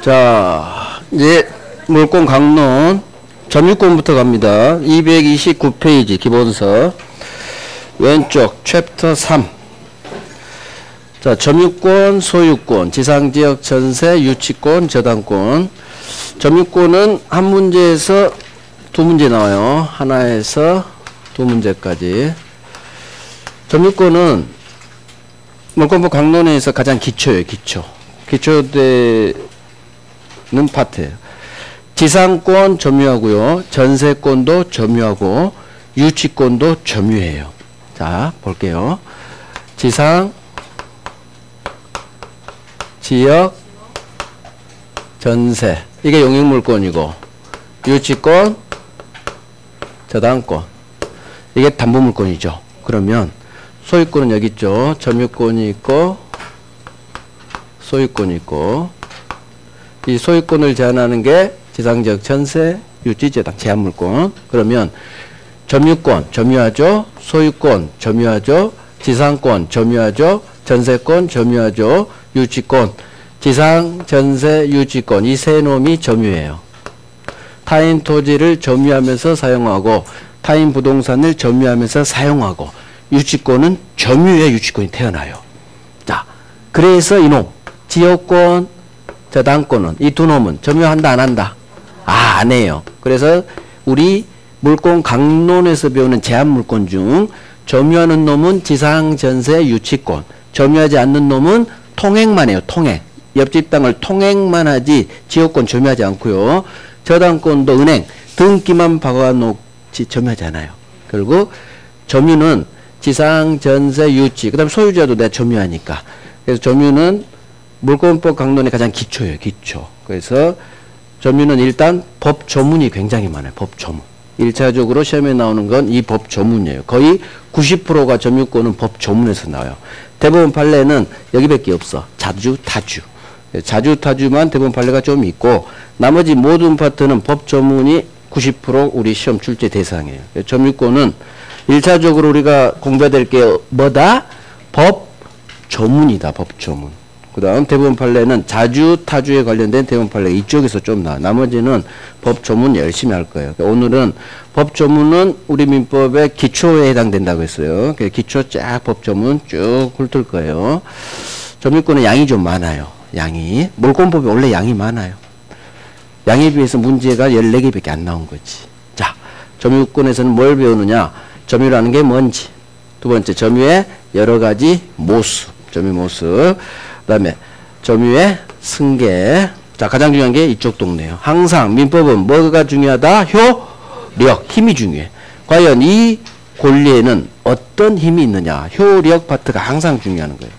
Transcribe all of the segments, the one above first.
자, 이제 물권 강론 점유권부터 갑니다. 229페이지 기본서 왼쪽 챕터 3. 자, 점유권, 소유권, 지상지역 전세, 유치권, 저당권. 점유권은 한 문제에서 두 문제 나와요. 하나에서 두 문제까지. 점유권은 물권법 강론에서 가장 기초예요. 기초되는 파트예요. 지상권 점유하고요. 전세권도 점유하고 유치권도 점유해요. 자, 볼게요. 지상, 지역, 전세. 이게 용익물권이고 유치권, 저당권. 이게 담보물권이죠. 그러면 소유권은 여기 있죠. 점유권이 있고 소유권이 있고, 이 소유권을 제한하는 게 지상지역 전세, 유치, 저당, 제한물권. 그러면 점유권 점유하죠. 소유권 점유하죠. 지상권 점유하죠. 전세권 점유하죠. 유치권, 지상, 전세, 유치권, 이 세 놈이 점유해요. 타인 토지를 점유하면서 사용하고 타인 부동산을 점유하면서 사용하고, 유치권은 점유에 유치권이 태어나요. 자, 그래서 이놈 지역권, 저당권은 이 두 놈은 점유한다 안 한다? 안 해요. 그래서 우리 물권 강론에서 배우는 제한물권 중 점유하는 놈은 지상, 전세, 유치권, 점유하지 않는 놈은 통행만 해요. 통행. 옆집 땅을 통행만 하지 지역권 점유하지 않고요. 저당권도 은행 등기만 박아놓지 점유하지 않아요. 결국 점유는 지상, 전세, 유치, 그 다음에 소유자도 내가 점유하니까. 그래서 점유는 물권법 강론의 가장 기초예요. 기초. 그래서 점유는 일단 법 조문이 굉장히 많아요. 법 조문. 1차적으로 시험에 나오는 건 이 법 조문이에요. 거의 90%가 점유권은 법 조문에서 나와요. 대법원 판례는 여기밖에 없어. 자주, 타주. 자주, 타주만 대법원 판례가 좀 있고, 나머지 모든 파트는 법 조문이 90% 우리 시험 출제 대상이에요. 점유권은 1차적으로 우리가 공부해야 될 게 뭐다? 법 조문이다. 법 조문. 그 다음 대법원 판례는 자주, 타주에 관련된 대법원 판례가 이쪽에서 좀 나와. 나머지는 법 조문 열심히 할 거예요. 오늘은 법 조문은 우리 민법의 기초에 해당된다고 했어요. 기초 쫙 법 조문 쭉 훑을 거예요. 점유권은 양이 좀 많아요. 양이. 물권법이 원래 양이 많아요. 양에 비해서 문제가 14개밖에 안 나온 거지. 자, 점유권에서는 뭘 배우느냐? 점유라는 게 뭔지. 두 번째, 점유의 여러 가지 모습. 점유 모습. 그 다음에 점유의 승계. 자, 가장 중요한 게 이쪽 동네예요. 항상 민법은 뭐가 중요하다? 효력, 힘이 중요해. 과연 이 권리에는 어떤 힘이 있느냐? 효력 파트가 항상 중요한 거예요.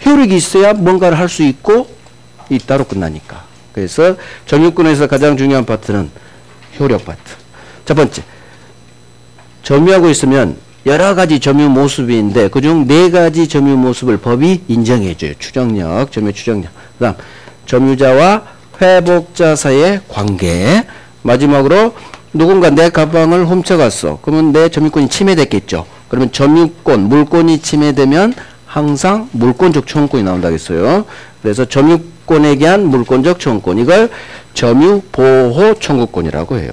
효력이 있어야 뭔가를 할 수 있고 있다로 끝나니까. 그래서 점유권에서 가장 중요한 파트는 효력 파트. 첫 번째, 점유하고 있으면 여러 가지 점유 모습인데 그중 4가지 점유 모습을 법이 인정해줘요. 추정력, 점유 추정력. 그 다음 점유자와 회복자 사이의 관계. 마지막으로 누군가 내 가방을 훔쳐갔어. 그러면 내 점유권이 침해됐겠죠. 그러면 점유권, 물권이 침해되면 항상 물권적 청구권이 나온다고 했어요. 그래서 점유권에 대한 물권적 청구권, 이걸 점유보호 청구권이라고 해요.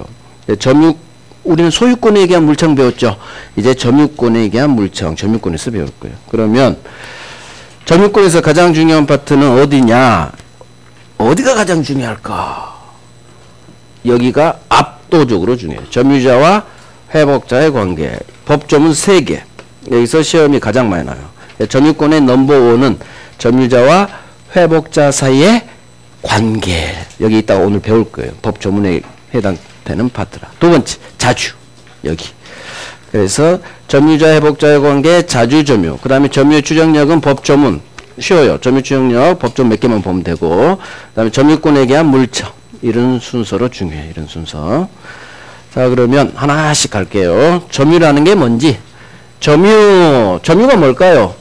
우리는 소유권에 대한 물청 배웠죠. 이제 점유권에 대한 물청, 점유권에서 배울 거예요. 그러면 점유권에서 가장 중요한 파트는 어디냐? 어디가 가장 중요할까? 여기가 압도적으로 중요해요. 점유자와 회복자의 관계. 법조문 3개. 여기서 시험이 가장 많이 나요. 점유권의 넘버1은 점유자와 회복자 사이의 관계. 여기 있다가 오늘 배울 거예요. 법조문에 해당되는 파트라. 두 번째, 자주. 여기. 그래서 점유자 회복자의 관계, 자주 점유. 그 다음에 점유의 추정력은 법조문. 쉬워요. 점유 추정력, 법조문 몇 개만 보면 되고. 그 다음에 점유권에 대한 물청. 이런 순서로 중요해요. 이런 순서. 자, 그러면 하나씩 갈게요. 점유라는 게 뭔지. 점유가 뭘까요?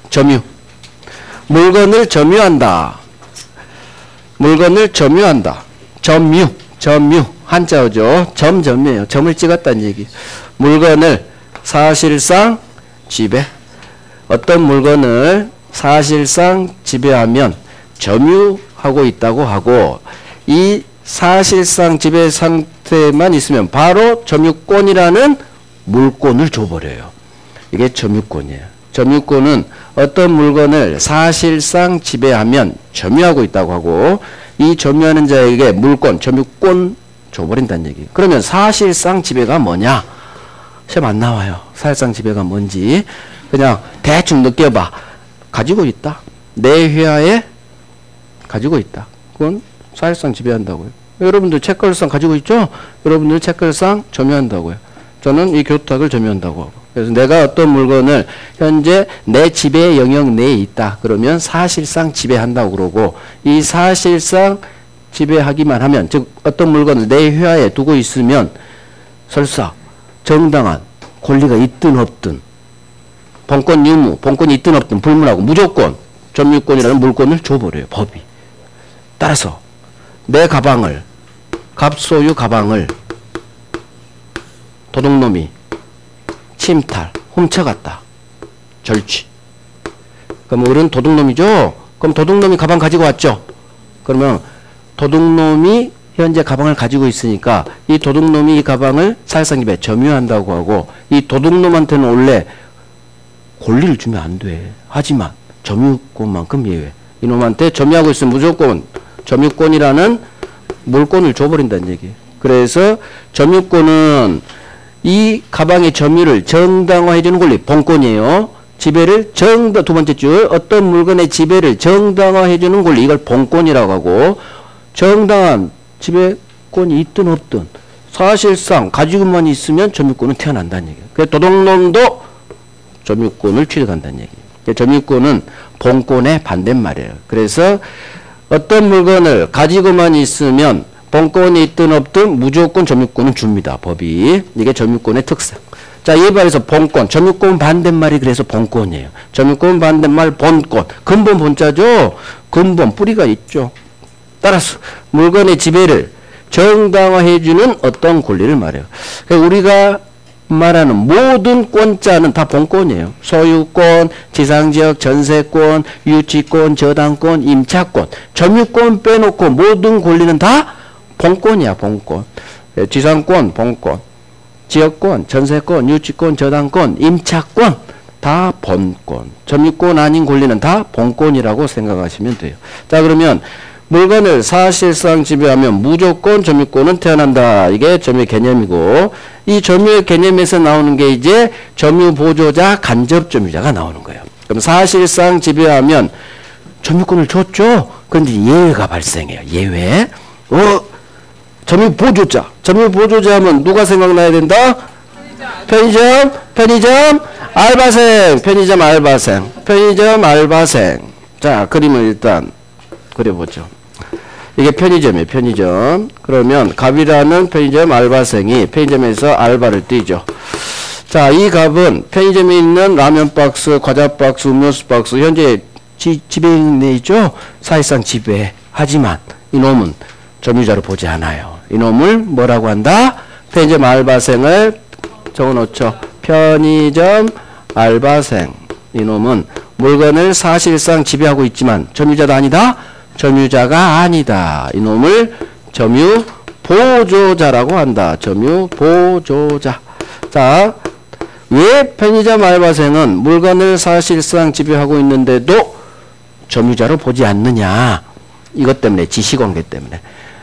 점유. 물건을 점유한다. 물건을 점유한다. 점유. 한자어죠. 점이에요. 점을 찍었다는 얘기. 물건을 사실상 지배. 어떤 물건을 사실상 지배하면 점유하다. 지배하고 있다고 하고 이 사실상 지배 상태만 있으면 바로 점유권이라는 물권을 줘버려요. 이게 점유권이에요. 점유권은 어떤 물건을 사실상 지배하면 점유하고 있다고 하고 이 점유하는 자에게 물권, 점유권 줘버린다는 얘기예요. 그러면 사실상 지배가 뭐냐? 시험 안 나와요. 사실상 지배가 뭔지 그냥 대충 느껴봐. 가지고 있다. 내 회화에 가지고 있다. 그건 사실상 지배한다고요. 여러분들 책걸상 가지고 있죠? 여러분들 책걸상 점유한다고요. 저는 이 교탁을 점유한다고 하고. 그래서 내가 어떤 물건을 현재 내 지배 영역 내에 있다. 그러면 사실상 지배한다고 그러고 이 사실상 지배하기만 하면 즉 어떤 물건을 내 회화에 두고 있으면 설사 정당한 권리가 있든 없든 본권 유무, 본권이 있든 없든 불문하고 무조건 점유권이라는 물권을 줘버려요. 법이. 따라서 내 가방을 갑소유 가방을 도둑놈이 침탈, 훔쳐갔다. 절취. 그럼 우리는 도둑놈이죠? 그럼 도둑놈이 가방 가지고 왔죠? 그러면 도둑놈이 현재 가방을 가지고 있으니까 이 도둑놈이 이 가방을 사실상 지배 점유한다고 하고 이 도둑놈한테는 원래 권리를 주면 안 돼. 하지만 점유권만큼 예외. 이놈한테 점유하고 있으면 무조건 점유권이라는 물권을 줘버린다는 얘기예요. 그래서 점유권은 이 가방의 점유를 정당화해주는 권리, 본권이에요. 지배를 두 번째 줄 어떤 물건의 지배를 정당화해주는 권리, 이걸 본권이라고 하고 정당한 지배권이 있든 없든 사실상 가지고만 있으면 점유권은 태어난다는 얘기예요. 그래서 도둑놈도 점유권을 취득한다는 얘기예요. 점유권은 본권의 반대말이에요. 그래서 어떤 물건을 가지고만 있으면 본권이 있든 없든 무조건 점유권은 줍니다. 법이. 이게 점유권의 특성. 자, 이에 반해서 본권, 점유권 반대말이 그래서 본권이에요. 점유권 반대말 본권. 근본 본자죠. 근본 뿌리가 있죠. 따라서 물건의 지배를 정당화해주는 어떤 권리를 말해요. 그러니까 우리가 말하는 모든 권자는 다 본권이에요. 소유권, 지상지역, 전세권, 유치권, 저당권, 임차권, 점유권 빼놓고 모든 권리는 다 본권이야, 본권. 지상권, 본권. 지역권, 전세권, 유치권, 저당권, 임차권 다 본권. 점유권 아닌 권리는 다 본권이라고 생각하시면 돼요. 자, 그러면 물건을 사실상 지배하면 무조건 점유권은 태어난다. 이게 점유의 개념이고 이 점유의 개념에서 나오는 게 이제 점유 보조자, 간접 점유자가 나오는 거예요. 그럼 사실상 지배하면 점유권을 줬죠. 그런데 예외가 발생해요. 예외. 점유 보조자. 점유 보조자 하면 누가 생각나야 된다? 편의점, 알바생. 편의점 알바생. 자, 그림을 일단 그려보죠. 이게 편의점이에요. 편의점. 그러면 갑이라는 편의점 알바생이 편의점에서 알바를 뛰죠. 자, 이 갑은 편의점에 있는 라면 박스, 과자 박스, 음료수 박스 현재 지배인에 있죠. 사실상 지배. 하지만 이놈은 점유자로 보지 않아요. 이놈을 뭐라고 한다? 편의점 알바생을 적어놓죠. 편의점 알바생. 이놈은 물건을 사실상 지배하고 있지만 점유자도 아니다? 점유자가 아니다. 이놈을 점유 보조자라고 한다. 점유 보조자. 자, 왜 편의점 알바생은 물건을 사실상 지배하고 있는데도 점유자로 보지 않느냐? 이것 때문에, 지시관계 때문에.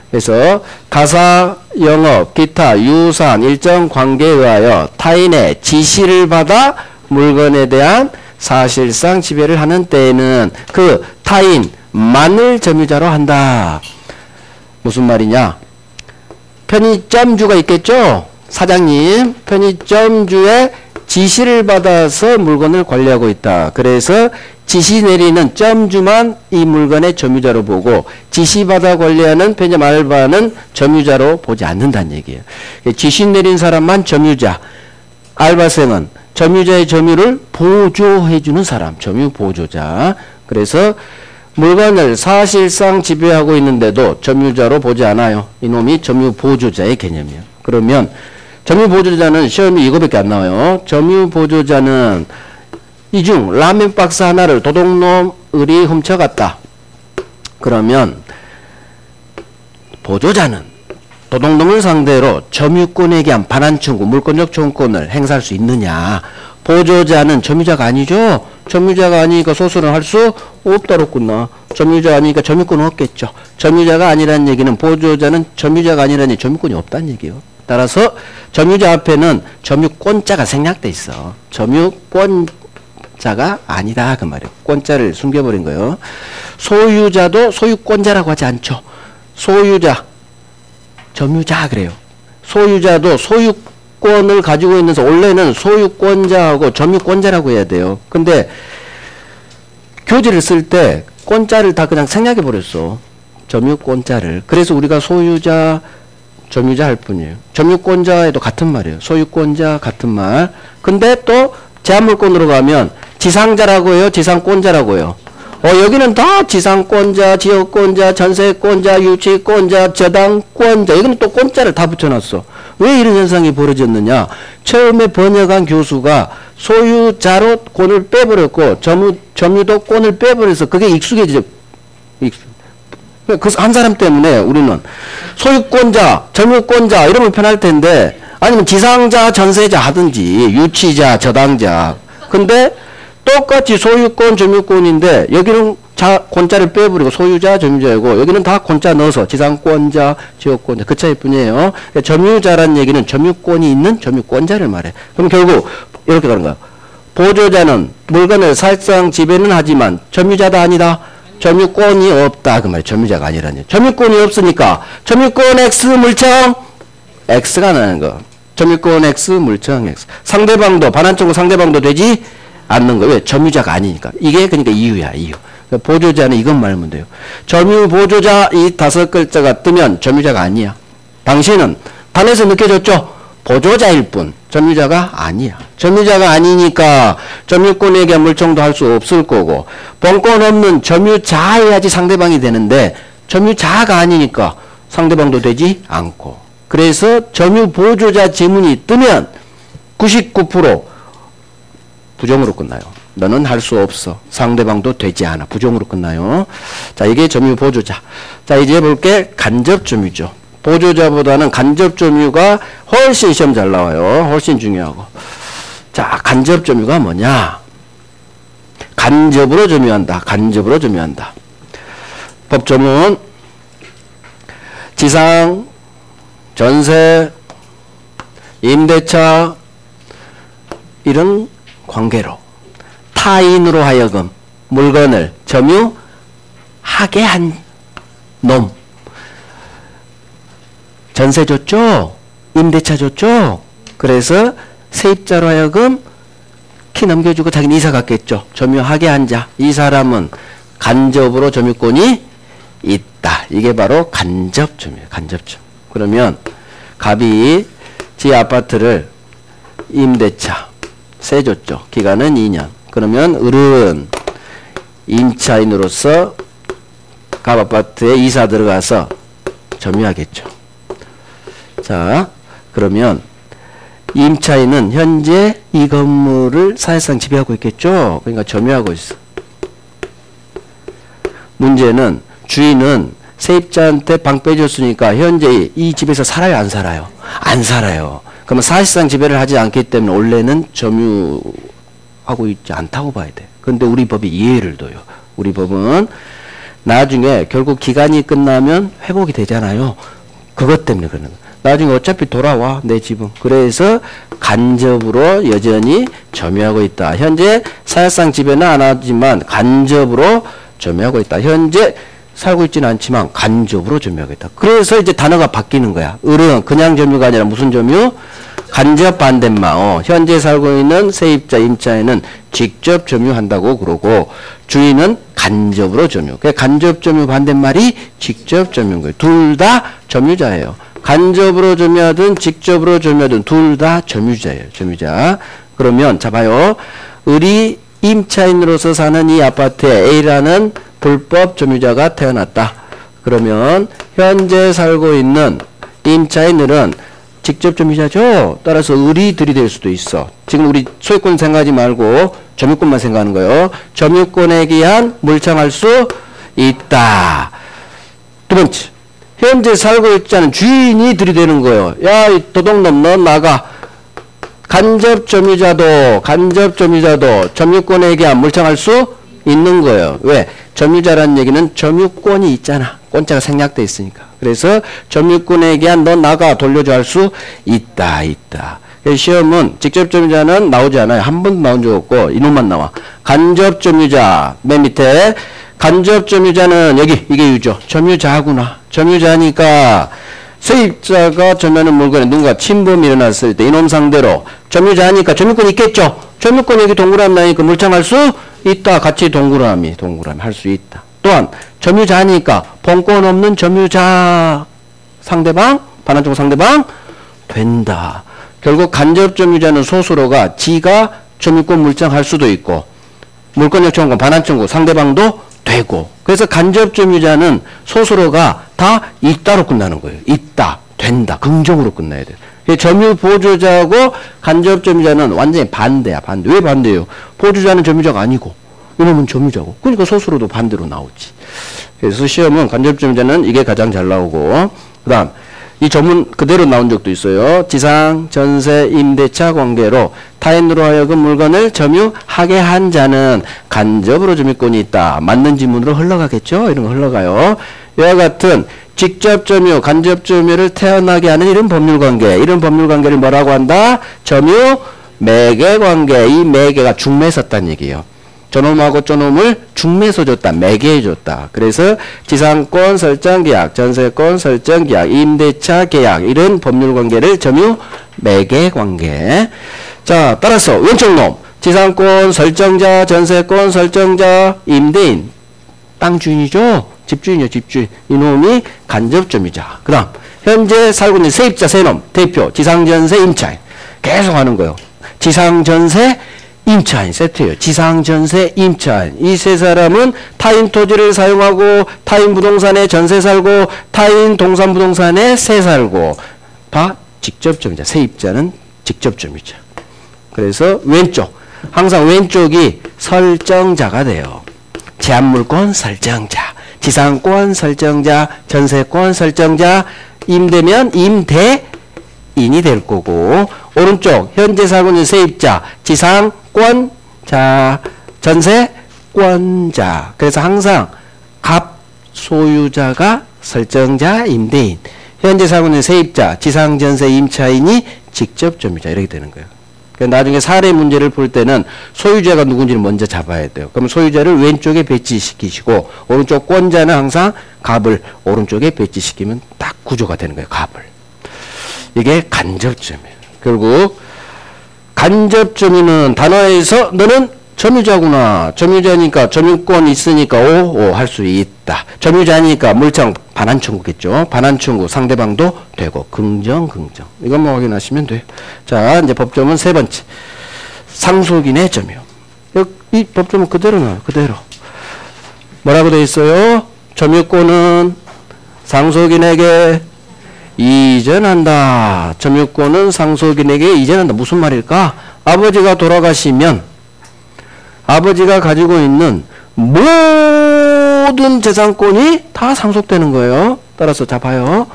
그래서 가사, 영업, 기타, 유사한 일정 관계에 의하여 타인의 지시를 받아 물건에 대한 사실상 지배를 하는 때에는 그 타인만을 점유자로 한다. 무슨 말이냐? 편의점주가 있겠죠? 사장님, 편의점주의 지시를 받아서 물건을 관리하고 있다. 그래서 지시 내리는 점주만 이 물건의 점유자로 보고 지시받아 관리하는 편의점 알바는 점유자로 보지 않는다는 얘기예요. 지시 내린 사람만 점유자, 알바생은 점유자의 점유를 보조해주는 사람, 점유 보조자. 그래서 물건을 사실상 지배하고 있는데도 점유자로 보지 않아요. 이놈이 점유 보조자의 개념이에요. 그러면 점유 보조자는 시험이 이거밖에 안 나와요. 점유 보조자는 이중 라면 박스 하나를 도둑놈이 훔쳐갔다. 그러면 보조자는 도둑놈을 상대로 점유권에 대한 반환 청구, 물권적 청구권을 행사할 수 있느냐. 보조자는 점유자가 아니죠. 점유자가 아니니까 소수는 할 수 없다로구나. 점유자가 아니니까 점유권은 없겠죠. 점유자가 아니라는 얘기는 보조자는 점유자가 아니라니 점유권이 없다는 얘기예요. 따라서 점유자 앞에는 점유권자가 생략돼 있어. 점유권자가 아니다 그 말이에요. 권자를 숨겨버린 거예요. 소유자도 소유권자라고 하지 않죠. 소유자, 점유자 그래요. 소유자도 소유권을 가지고 있는서 원래는 소유권자하고 점유권자라고 해야 돼요. 근데 교재를 쓸 때 권자를 다 그냥 생략해 버렸어. 점유권자를. 그래서 우리가 소유자, 점유자 할 뿐이에요. 점유권자에도 같은 말이에요. 소유권자 같은 말. 근데 또 제한물권으로 가면 지상자라고 해요. 지상권자라고 해요. 여기는 다 지상권자, 지역권자, 전세권자, 유치권자, 저당권자. 여기는 또 권자를 다 붙여놨어. 왜 이런 현상이 벌어졌느냐. 처음에 번역한 교수가 소유자로 권을 빼버렸고 점유도 권을 빼버려서 그게 익숙해지죠. 그 한 사람 때문에 우리는 소유권자, 점유권자 이러면 편할 텐데 아니면 지상자, 전세자 하든지 유치자, 저당자. 근데 똑같이 소유권, 점유권인데 여기는 권자를 빼버리고 소유자, 점유자이고 여기는 다 권자 넣어서 지상권자, 지역권자 그 차이뿐이에요. 점유자란 얘기는 점유권이 있는 점유권자를 말해. 그럼 결국 이렇게 가는 거야. 보조자는 물건을 사실상 지배는 하지만 점유자도 아니다. 점유권이 없다 그 말이에요. 점유자가 아니라니. 점유권이 없으니까 점유권 X 물청 X가 나는 거. 점유권 X 물청 X. 상대방도 반환청구 상대방도 되지 않는 거. 왜? 점유자가 아니니까. 이게 그러니까 이유야 이유. 보조자는 이것만 알면 돼요. 점유 보조자 이 5글자가 뜨면 점유자가 아니야. 당신은 단에서 느껴졌죠? 보조자일 뿐 점유자가 아니야. 점유자가 아니니까 점유권에 대한 물청도 할 수 없을 거고 본권 없는 점유자여야지 상대방이 되는데 점유자가 아니니까 상대방도 되지 않고 그래서 점유보조자 지문이 뜨면 99% 부정으로 끝나요. 너는 할 수 없어. 상대방도 되지 않아. 부정으로 끝나요. 자, 이게 점유보조자. 자, 이제 볼게 간접점유죠. 보조자보다는 간접점유가 훨씬 시험 잘 나와요. 훨씬 중요하고. 자, 간접점유가 뭐냐? 간접으로 점유한다. 간접으로 점유한다. 법조문 지상, 전세, 임대차 이런 관계로 타인으로 하여금 물건을 점유하게 한 놈. 전세 줬죠? 임대차 줬죠? 그래서 세입자로 하여금 키 넘겨주고 자기는 이사 갔겠죠. 점유하게 한 자. 이 사람은 간접으로 점유권이 있다. 이게 바로 간접점이에요. 간접점. 그러면 갑이 지 아파트를 임대차 세 줬죠. 기간은 2년. 그러면 을은 임차인으로서 갑 아파트에 이사 들어가서 점유하겠죠. 자, 그러면 임차인은 현재 이 건물을 사실상 지배하고 있겠죠. 그러니까 점유하고 있어. 문제는 주인은 세입자한테 방 빼줬으니까 현재 이 집에서 살아요, 안 살아요? 안 살아요. 그러면 사실상 지배를 하지 않기 때문에 원래는 점유하고 있지 않다고 봐야 돼. 근데 우리 법이 이해를 둬요. 우리 법은 나중에 결국 기간이 끝나면 회복이 되잖아요. 그것 때문에 그러는 거예요. 나중에 어차피 돌아와 내 집은. 그래서 간접으로 여전히 점유하고 있다. 현재 사실상 지배는 안 하지만 간접으로 점유하고 있다. 현재 살고 있지는 않지만 간접으로 점유하고 있다. 그래서 이제 단어가 바뀌는 거야. 을은 그냥 점유가 아니라 무슨 점유? 간접 반대말. 현재 살고 있는 세입자 임차인은 직접 점유한다고 그러고 주인은 간접으로 점유. 그 간접 점유 반대말이 직접 점유인 거예요. 둘 다 점유자예요. 간접으로 점유하든 직접으로 점유하든 둘 다 점유자예요. 점유자. 그러면 자 봐요. 을이 임차인으로서 사는 이 아파트에 A라는 불법 점유자가 태어났다. 그러면 현재 살고 있는 임차인 을은 직접 점유자죠. 따라서 을이 들이댈 수도 있어. 지금 우리 소유권 생각하지 말고 점유권만 생각하는 거예요. 점유권에 기한 물청할 수 있다. 두 번째. 현재 살고 있지 않은 주인이 들이대는 거예요. 야, 이 도둑놈 너 나가. 간접 점유자도 점유권에게 물청할 수 있는 거예요. 왜? 점유자라는 얘기는 점유권이 있잖아. 권자가 생략돼 있으니까. 그래서 점유권에게 너 나가 돌려줘 할 수 있다. 시험은 직접 점유자는 나오지 않아요. 한 번도 나온 적 없고 이놈만 나와. 간접 점유자 맨 밑에 간접 점유자는 여기 이게 유죠. 점유자구나. 점유자니까 세입자가 점유하는 물건에 누군가 침범이 일어났을 때 이놈 상대로 점유자니까 점유권이 있겠죠. 점유권 여기 동그라미 나니까 물청할 수 있다. 같이 동그라미 할 수 있다. 또한 점유자니까 본권 없는 점유자 상대방 반환청구 상대방 된다. 결국 간접 점유자는 스스로가 지가 점유권 물청할 수도 있고 물권 요청권 반환청구 상대방도 되고 그래서 간접 점유자는 스스로가 다 있다로 끝나는 거예요. 있다, 된다, 긍정으로 끝나야 돼요. 점유 보조자하고 간접 점유자는 완전히 반대야. 반대. 왜 반대예요? 보조자는 점유자가 아니고 이놈은 점유자고 그러니까 스스로도 반대로 나오지. 그래서 시험은 간접 점유자는 이게 가장 잘 나오고 그 다음 이 전문 그대로 나온 적도 있어요. 지상, 전세, 임대차 관계로 타인으로 하여금 물건을 점유하게 한 자는 간접으로 점유권이 있다. 맞는 지문으로 흘러가겠죠? 이런 거 흘러가요. 이와 같은 직접 점유, 간접 점유를 태어나게 하는 이런 법률관계. 이런 법률관계를 뭐라고 한다? 점유, 매개관계. 이 매개가 중매했었다는 얘기예요. 저놈하고 저놈을 중매서 줬다. 매개해 줬다. 그래서 지상권 설정 계약, 전세권 설정 계약, 임대차 계약 이런 법률 관계를 점유 매개 관계. 자, 따라서 왼쪽 놈 지상권 설정자, 전세권 설정자, 임대인 땅 주인이죠. 집주인이요, 집주인. 이놈이 간접 점유자. 그다음 현재 살고 있는 세입자 세 놈 대표 지상전세 임차인 계속 하는 거예요. 지상전세 임차인 세트예요. 지상전세 임차인. 이 세 사람은 타인 토지를 사용하고 타인 부동산에 전세 살고 타인 동산 부동산에 세 살고 다 직접 점유자. 세입자는 직접 점유자. 그래서 왼쪽 항상 왼쪽이 설정자가 돼요. 제한물권 설정자, 지상권 설정자, 전세권 설정자, 임대면 임대인이 될 거고 오른쪽 현재 살고 있는 세입자, 지상권자, 전세권자. 그래서 항상 갑 소유자가 설정자, 임대인, 현재 살고 있는 세입자, 지상전세 임차인이 직접 점유자 이렇게 되는 거예요. 그러니까 나중에 사례 문제를 볼 때는 소유자가 누군지를 먼저 잡아야 돼요. 그럼 소유자를 왼쪽에 배치시키시고 오른쪽 권자는 항상 갑을 오른쪽에 배치시키면 딱 구조가 되는 거예요. 갑을. 이게 간접점이에요. 결국 간접점유는 단어에서 너는 점유자구나. 점유자니까 점유권 있으니까 오 할 수 있다. 점유자니까 물청 반환청구겠죠. 반환청구 상대방도 되고 긍정. 이것만 확인하시면 돼요. 자, 이제 법조문 세 번째. 상속인의 점유. 이 법조문 그대로 나와요. 그대로. 뭐라고 돼 있어요? 점유권은 상속인에게 이전한다. 점유권은 상속인에게 이전한다. 무슨 말일까? 아버지가 돌아가시면 아버지가 가지고 있는 모든 재산권이 다 상속되는 거예요. 따라서 자 봐요.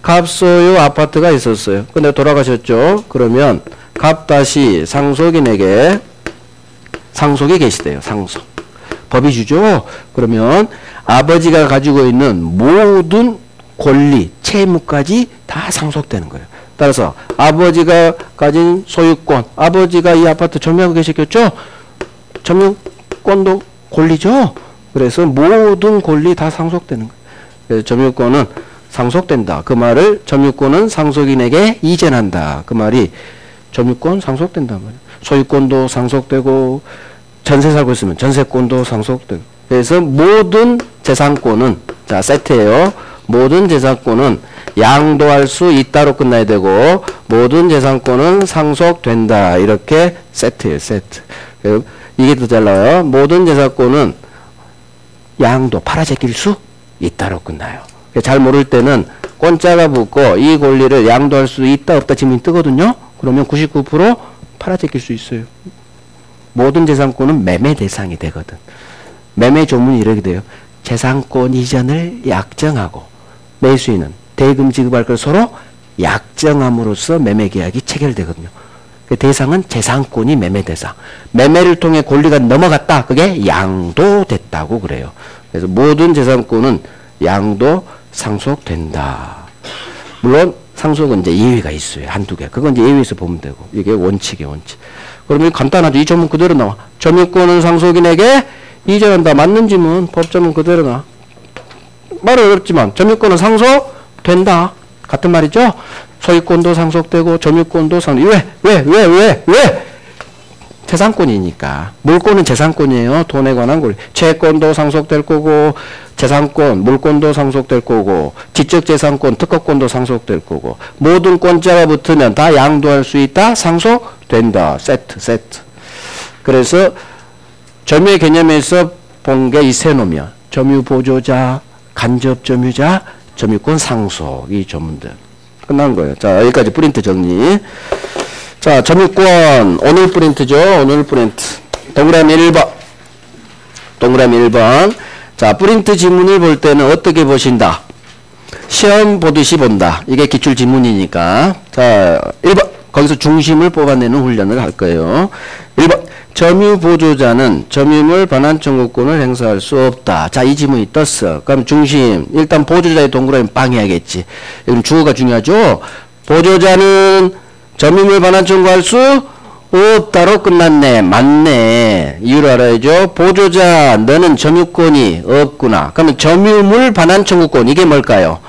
갑소유 아파트가 있었어요. 근데 돌아가셨죠. 그러면 갑 다시 상속인에게 상속이 계시대요. 상속. 법이 주죠. 그러면 아버지가 가지고 있는 모든 권리, 채무까지 다 상속되는 거예요. 따라서 아버지가 가진 소유권, 아버지가 이 아파트 점유하고 계셨겠죠? 점유권도 권리죠? 그래서 모든 권리 다 상속되는 거예요. 그래서 점유권은 상속된다. 그 말을 점유권은 상속인에게 이전한다. 그 말이 점유권 상속된단 말이에요. 소유권도 상속되고 전세 살고 있으면 전세권도 상속되고 그래서 모든 재산권은 자 세트예요. 모든 재산권은 양도할 수 있다로 끝나야 되고 모든 재산권은 상속된다. 이렇게 세트예요. 세트. 이게 더 잘 나와요. 모든 재산권은 양도 팔아제낄 수 있다로 끝나요. 잘 모를 때는 권자가 붙고 이 권리를 양도할 수 있다 없다 지문이 뜨거든요. 그러면 99% 팔아제낄 수 있어요. 모든 재산권은 매매 대상이 되거든. 매매 조문이 이렇게 돼요. 재산권 이전을 약정하고 매수인은 대금 지급할 걸 서로 약정함으로써 매매계약이 체결되거든요. 그 대상은 재산권이 매매 대상. 매매를 통해 권리가 넘어갔다. 그게 양도됐다고 그래요. 그래서 모든 재산권은 양도 상속된다. 물론 상속은 이제 예외가 있어요. 한두 개. 그건 이제 예외에서 보면 되고. 이게 원칙이에요, 원칙. 그러면 간단하죠. 이 조문 그대로 나와. 점유권은 상속인에게 이전한다. 맞는 지문 법조문 그대로 나와. 말은 어렵지만 점유권은 상속된다. 같은 말이죠. 소유권도 상속되고 점유권도 상속. 왜? 재산권이니까. 물권은 재산권이에요. 돈에 관한 권리. 채권도 상속될 거고 재산권, 물권도 상속될 거고 지적재산권, 특허권도 상속될 거고 모든 권자가 붙으면 다 양도할 수 있다. 상속된다. 세트. 그래서 점유의 개념에서 본 게 이 세 놈이야. 점유보조자, 간접점유자, 점유권 상속. 이 조문들. 끝난 거예요. 자, 여기까지 프린트 정리. 자, 점유권. 오늘 프린트죠. 오늘 프린트. 동그라미 1번. 동그라미 1번. 자, 프린트 지문을 볼 때는 어떻게 보신다? 시험 보듯이 본다. 이게 기출 지문이니까. 자, 1번. 거기서 중심을 뽑아내는 훈련을 할 거예요. 1번. 점유보조자는 점유물 반환 청구권을 행사할 수 없다. 자, 이 지문이 떴어. 그럼 중심. 일단 보조자의 동그라미 빵 해야겠지. 여기 주어가 중요하죠. 보조자는 점유물 반환 청구할 수 없다로 끝났네. 맞네. 이유를 알아야죠. 보조자 너는 점유권이 없구나. 그러면 점유물 반환 청구권 이게 뭘까요?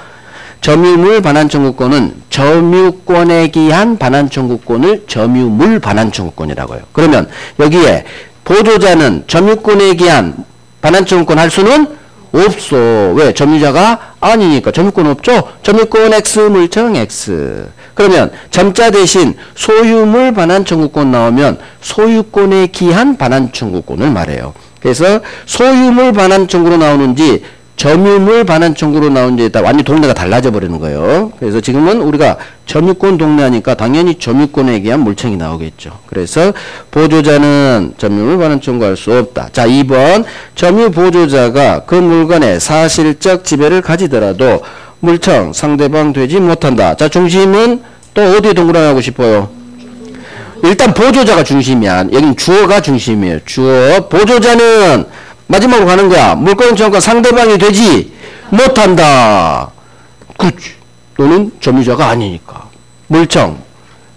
점유물 반환 청구권은 점유권에 기한 반환 청구권을 점유물 반환 청구권이라고 해요. 그러면 여기에 보조자는 점유권에 기한 반환 청구권 할 수는 없어. 왜? 점유자가 아니니까. 점유권 없죠? 점유권 X, 물청 X. 그러면 점자 대신 소유물 반환 청구권 나오면 소유권에 기한 반환 청구권을 말해요. 그래서 소유물 반환 청구로 나오는지 점유물 반환 청구로 나오는지에 따라 완전히 동네가 달라져 버리는 거예요. 그래서 지금은 우리가 점유권 동네하니까 당연히 점유권에 기한 물청이 나오겠죠. 그래서 보조자는 점유물 반환 청구할 수 없다. 자, 2번 점유 보조자가 그 물건의 사실적 지배를 가지더라도 물청 상대방 되지 못한다. 자, 중심은 또 어디에 동그라미 하고 싶어요? 일단 보조자가 중심이야. 여긴 주어가 중심이에요. 주어. 보조자는 마지막으로 가는 거야. 물권 청구가 상대방이 되지 못한다. 그렇지. 너는 점유자가 아니니까. 물청.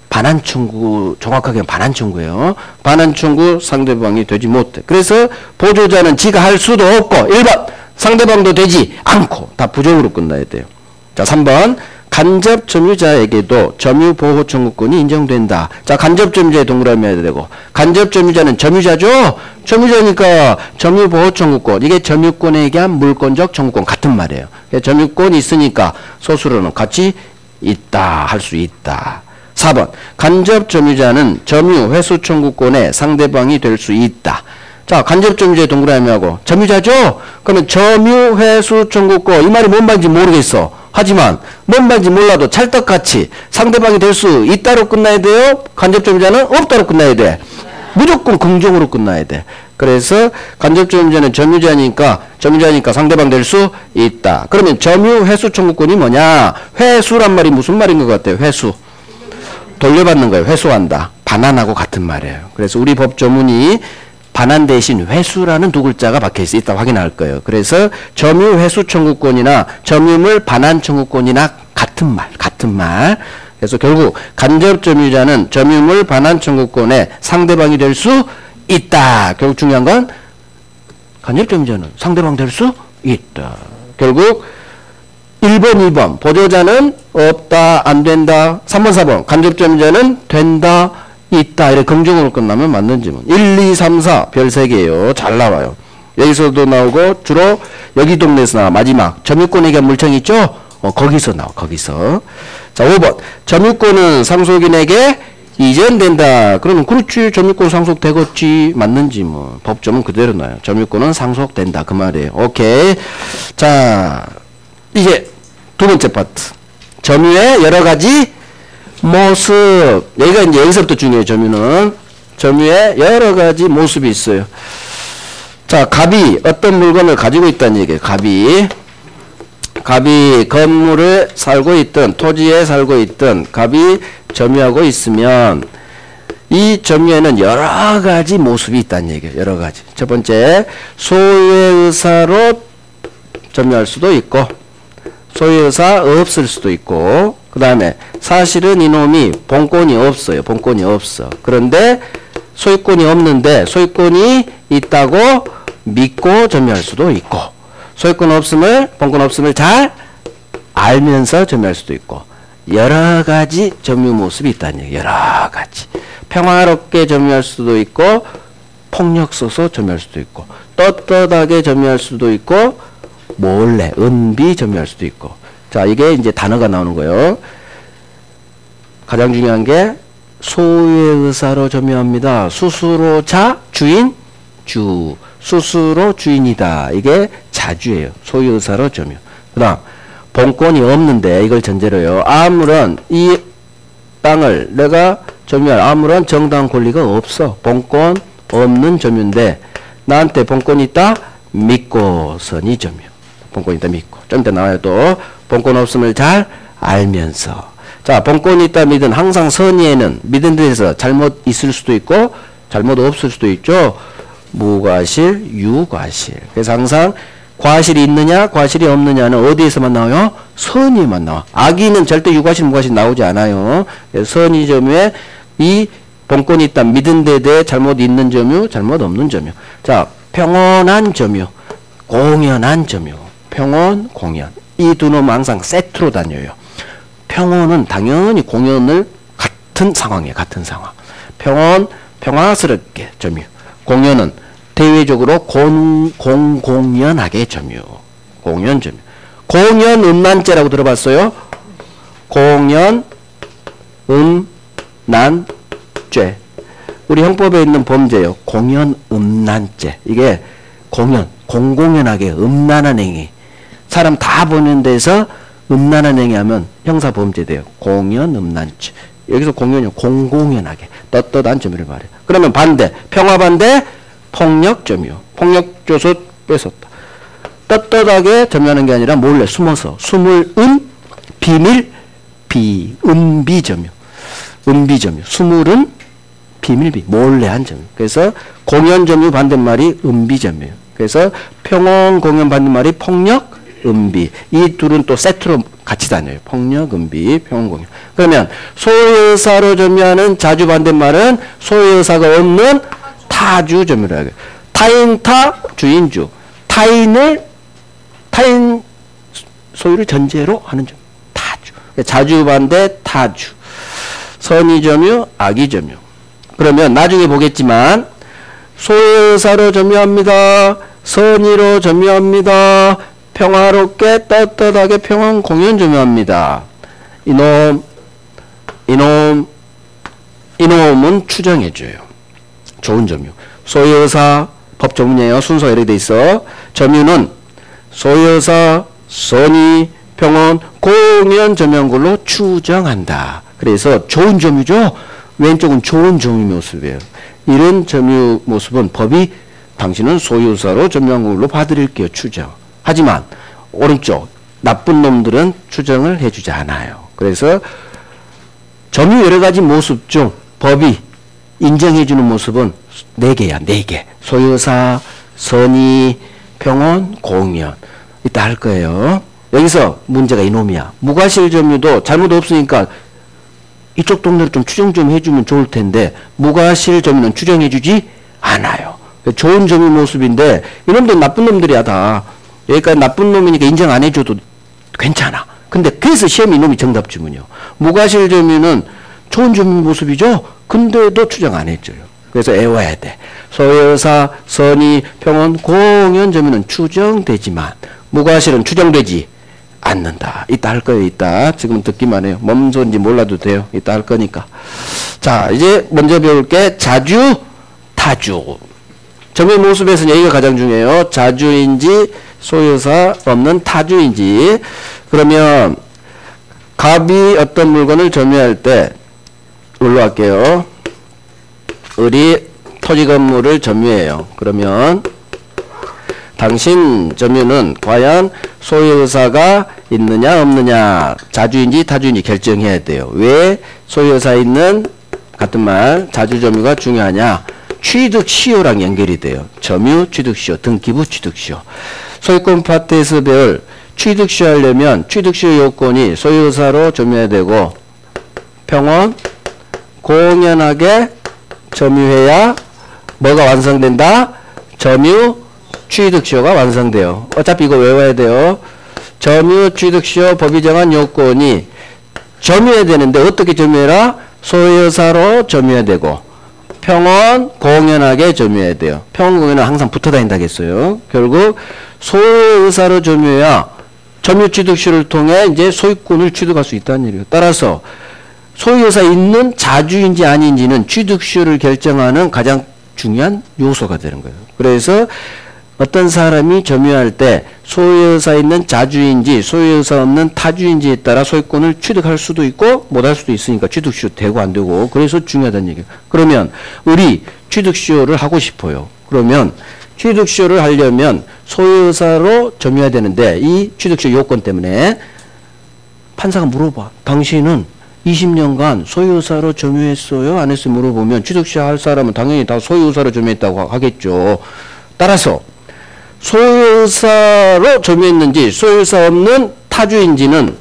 반환 청구, 정확하게 반환 청구예요. 반환 청구 상대방이 되지 못해. 그래서 보조자는 지가 할 수도 없고 1번 상대방도 되지 않고 다 부정으로 끝나야 돼요. 자, 3번 간접 점유자에게도 점유보호 청구권이 인정된다. 자, 간접 점유자의 동그라미 해야 되고 간접 점유자는 점유자죠? 점유자니까 점유보호 청구권. 이게 점유권에 기한 물권적 청구권 같은 말이에요. 점유권이 있으니까 소수로는 같이 있다. 할 수 있다. 4번 간접 점유자는 점유 회수 청구권의 상대방이 될 수 있다. 자, 간접 점유자의 동그라미하고 점유자죠? 그러면 점유 회수 청구권 이 말이 뭔 말인지 모르겠어. 하지만 뭔 말인지 몰라도 찰떡같이 상대방이 될 수 있다로 끝나야 돼요. 간접 점유자는 없다로 끝나야 돼. 무조건 긍정으로 끝나야 돼. 그래서 간접 점유자는 점유자니까 상대방 될 수 있다. 그러면 점유 회수 청구권이 뭐냐? 회수란 말이 무슨 말인 것 같아요? 회수. 돌려받는 거예요. 회수한다. 반환하고 같은 말이에요. 그래서 우리 법 조문이 반환 대신 회수라는 두 글자가 박혀있어. 이따 확인할 거예요. 그래서 점유 회수 청구권이나 점유물 반환 청구권이나 같은 말. 그래서 결국 간접 점유자는 점유물 반환 청구권의 상대방이 될 수 있다. 결국 중요한 건 간접 점유자는 상대방 될 수 있다. 결국 1번, 2번 보조자는 없다, 안 된다. 3번, 4번 간접 점유자는 된다, 있다. 이렇게 긍정으로 끝나면 맞는 지문. 1, 2, 3, 4 별 3개예요. 잘 나와요. 여기서도 나오고 주로 여기 동네에서 나와. 마지막 점유권에 기한 물청이 있죠? 거기서 나와. 거기서. 자, 5번 점유권은 상속인에게 이전된다. 그러면 그렇지. 점유권 상속되겠지. 맞는 지문. 법조문 그대로 나와요. 점유권은 상속된다. 그 말이에요. 오케이. 자, 이제 두 번째 파트. 점유의 여러 가지 모습. 여기가 이제 여기서부터 중요해요. 점유는. 점유의 여러 가지 모습이 있어요. 자, 갑이 어떤 물건을 가지고 있다는 얘기예요. 갑이 갑이 건물을 살고 있든 토지에 살고 있든 갑이 점유하고 있으면 이 점유에는 여러 가지 모습이 있다는 얘기예요. 여러 가지. 첫 번째, 소유의 의사로 점유할 수도 있고 소유의 의사 없을 수도 있고, 그 다음에 사실은 이놈이 본권이 없어요. 본권이 없어. 그런데 소유권이 없는데 소유권이 있다고 믿고 점유할 수도 있고, 소유권 없음을, 본권 없음을 잘 알면서 점유할 수도 있고, 여러 가지 점유 모습이 있다는 얘기예요. 여러 가지. 평화롭게 점유할 수도 있고 폭력 써서 점유할 수도 있고, 떳떳하게 점유할 수도 있고, 몰래 은비 점유할 수도 있고. 자, 이게 이제 단어가 나오는 거예요. 가장 중요한 게 소유의 의사로 점유합니다. 스스로 자, 주인, 주. 스스로 주인이다. 이게 자주예요. 소유 의사로 점유. 그 다음, 본권이 없는데, 이걸 전제로요. 아무런 이 땅을 내가 점유할 아무런 정당 권리가 없어. 본권 없는 점유인데, 나한테 본권이 있다? 믿고선이 점유. 본권이 있다 믿고. 좀 이따 나와요. 또 본권 없음을 잘 알면서. 자, 본권이 있다 믿은 항상 선의에는 믿은 데서 잘못 있을 수도 있고 잘못 없을 수도 있죠. 무과실, 유과실. 그래서 항상 과실이 있느냐 과실이 없느냐는 어디에서만 나와요? 선의에만 나와. 악의는 절대 유과실 무과실 나오지 않아요. 그래서 선의 점유에 이 본권이 있다 믿은 데 대해 잘못 있는 점유, 잘못 없는 점유. 자, 평온한 점유, 공연한 점유. 평온, 공연. 이 두 놈은 항상 세트로 다녀요. 평온은 당연히 공연을 같은 상황이에요. 같은 상황. 평온, 평화스럽게 점유. 공연은 대외적으로 공연하게 점유. 공연 점유. 공연 음란죄라고 들어봤어요? 공연 음란죄. 우리 형법에 있는 범죄요. 공연 음란죄. 이게 공연, 공공연하게 음란한 행위. 사람 다 보는 데서 음란한 행위하면 형사범죄 돼요. 공연 음란죄. 여기서 공연이 공공연하게 떳떳한 점유를 말해요. 그러면 반대, 평화 반대, 폭력 점유. 폭력 줘서 뺏었다. 떳떳하게 점유하는 게 아니라 몰래 숨어서, 숨을 비밀, 은비 점유. 은비 점유. 숨을은 비밀비, 몰래 한 점유. 그래서 공연 점유 반대말이 은비 점유. 그래서 평온 공연 반대말이 폭력, 은비. 이 둘은 또 세트로 같이 다녀요. 폭력, 은비, 평온 공연. 그러면 소유의사로 점유하는 자주 반대말은 소유의사가 없는 타주 점유라고 해요. 타인 타, 주인주. 타인 소유를 전제로 하는 점유. 타주. 자주 반대 타주. 선의 점유, 악의 점유. 그러면 나중에 보겠지만 소유의사로 점유합니다. 선의로 점유합니다. 평화롭게 떳떳하게 평온 공연 점유합니다. 이놈은 추정해줘요. 좋은 점유. 소유의사 법 조문이에요. 순서가 이렇게 돼 있어. 점유는 소유의사, 선의, 평온, 공연 점유한 걸로 추정한다. 그래서 좋은 점유죠. 왼쪽은 좋은 점유 모습이에요. 이런 점유 모습은 법이 당신은 소유사로 점유한 걸로 봐드릴게요. 추정. 하지만 오른쪽 나쁜 놈들은 추정을 해주지 않아요. 그래서 점유 여러 가지 모습 중 법이 인정해주는 모습은 4개야. 4개. 소유사, 선의, 평온, 공연. 이따 할 거예요. 여기서 문제가 이놈이야. 무과실 점유도 잘못 없으니까 이쪽 동네를 좀 추정 좀 해주면 좋을 텐데 무과실 점유는 추정해주지 않아요. 좋은 점유 모습인데 이놈들 나쁜 놈들이야 다. 여기까지 나쁜 놈이니까 인정 안 해줘도 괜찮아. 근데 그래서 시험이 이놈이 정답 주문이요. 무과실 점유는 좋은 점유 모습이죠. 근데도 추정 안 해줘요. 그래서 애워야 돼. 소유사, 선의, 평온, 공연 점유는 추정되지만 무과실은 추정되지 않는다. 이따 할 거예요. 이따. 지금 듣기만 해요. 뭔 소리인지 몰라도 돼요. 이따 할 거니까. 자, 이제 먼저 배울 게 자주, 타주. 점유 모습에서는 여기가 가장 중요해요. 자주인지 소유사 없는 타주인지. 그러면 갑이 어떤 물건을 점유할 때 뭘로 할게요. 을이 토지 건물을 점유해요. 그러면 당신 점유는 과연 소유의사가 있느냐 없느냐, 자주인지 타주인지 결정해야 돼요. 왜 소유의사 있는 같은 말 자주점유가 중요하냐? 취득시효랑 연결이 돼요. 점유, 취득시효, 등기부, 취득시효. 소유권 파트에서 배울 취득시효 하려면 취득시효 요건이 소유의사로 점유해야 되고 평온, 공연하게 점유해야 뭐가 완성된다? 점유, 취득시효가 완성돼요. 어차피 이거 외워야 돼요. 점유, 취득시효 법이 정한 요건이 점유해야 되는데 어떻게 점유해라? 소유의사로 점유해야 되고 평온, 공연하게 점유해야 돼요. 평온, 공연은 항상 붙어 다닌다겠어요. 결국 소유의사로 점유해야 점유 취득시효를 통해 이제 소유권을 취득할 수 있다는 얘기예요. 따라서 소유의사 있는 자주인지 아닌지는 취득시효를 결정하는 가장 중요한 요소가 되는 거예요. 그래서 어떤 사람이 점유할 때 소유의사 있는 자주인지 소유의사 없는 타주인지에 따라 소유권을 취득할 수도 있고 못할 수도 있으니까 취득시효 되고 안 되고 그래서 중요하다는 얘기예요. 그러면 우리 취득시효를 하고 싶어요. 그러면 취득시효를 하려면 소유의사로 점유해야 되는데 이 취득시효 요건 때문에 판사가 물어봐. 당신은 20년간 소유의사로 점유했어요? 안 했어요? 물어보면 취득시효 할 사람은 당연히 다 소유의사로 점유했다고 하겠죠. 따라서 소유의사로 점유했는지 소유의사 없는 타주인지는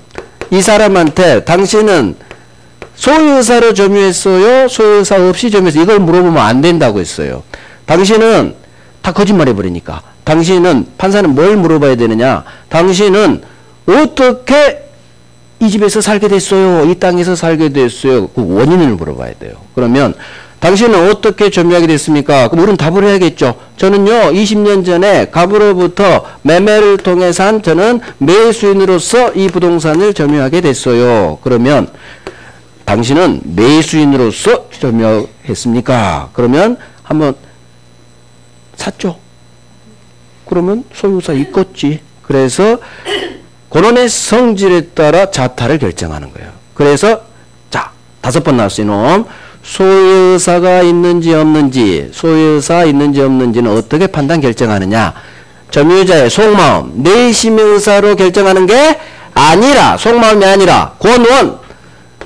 이 사람한테 당신은 소유의사로 점유했어요? 소유의사 없이 점유했어요? 이걸 물어보면 안 된다고 했어요. 당신은 다 거짓말 해버리니까. 당신은 판사는 뭘 물어봐야 되느냐? 당신은 어떻게 이 집에서 살게 됐어요? 이 땅에서 살게 됐어요? 그 원인을 물어봐야 돼요. 그러면 당신은 어떻게 점유하게 됐습니까? 그럼 우리는 답을 해야겠죠. 저는요 20년 전에 갑으로부터 매매를 통해 산 저는 매수인으로서 이 부동산을 점유하게 됐어요. 그러면 당신은 매수인으로서 점유했습니까? 그러면 한번 샀죠. 그러면 소유사 있겠지. 그래서 권원의 성질에 따라 자타를 결정하는 거예요. 그래서 자 5번 나왔어요. 이놈. 소유의사가 있는지 없는지 소유의사 있는지 없는지는 어떻게 판단 결정하느냐. 점유자의 속마음 내심의 의사로 결정하는 게 아니라 속마음이 아니라 권원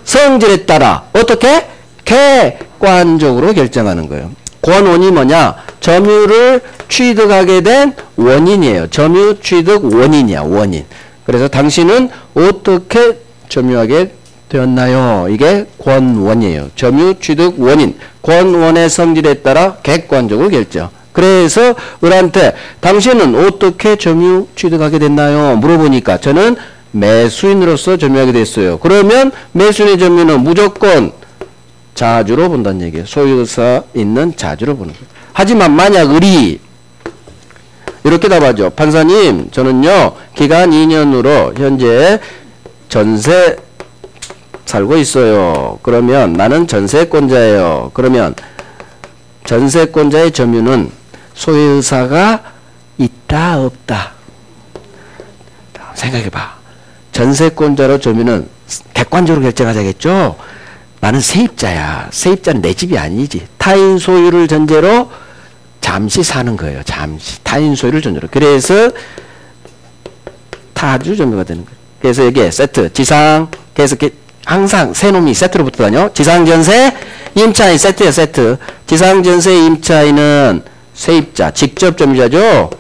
성질에 따라 어떻게 객관적으로 결정하는 거예요. 권원이 뭐냐? 점유를 취득하게 된 원인이에요. 점유 취득 원인이야. 원인. 그래서 당신은 어떻게 점유하게 되었나요? 이게 권원이에요. 점유 취득 원인. 권원의 성질에 따라 객관적으로 결정. 그래서 을한테 당신은 어떻게 점유 취득하게 됐나요? 물어보니까 저는 매수인으로서 점유하게 됐어요. 그러면 매수인의 점유는 무조건 자주로 본다는 얘기예요. 소유의사 있는 자주로 보는 거예요. 하지만 만약 을이 이렇게 답하죠. 판사님 저는요 기간 2년으로 현재 전세 살고 있어요. 그러면 나는 전세권자예요. 그러면 전세권자의 점유는 소유의사가 있다 없다. 생각해봐. 전세권자로 점유는 객관적으로 결정하자겠죠. 나는 세입자야. 세입자는 내 집이 아니지. 타인 소유를 전제로 잠시 사는 거예요. 잠시. 타인 소유를 전제로. 그래서 타주 점유가 되는 거예요. 그래서 여기에 세트, 지상, 그래서 항상 세 놈이 세트로 붙어 다녀. 지상전세, 임차인 세트예요. 세트. 지상전세 임차인은 세입자, 직접 점유자죠.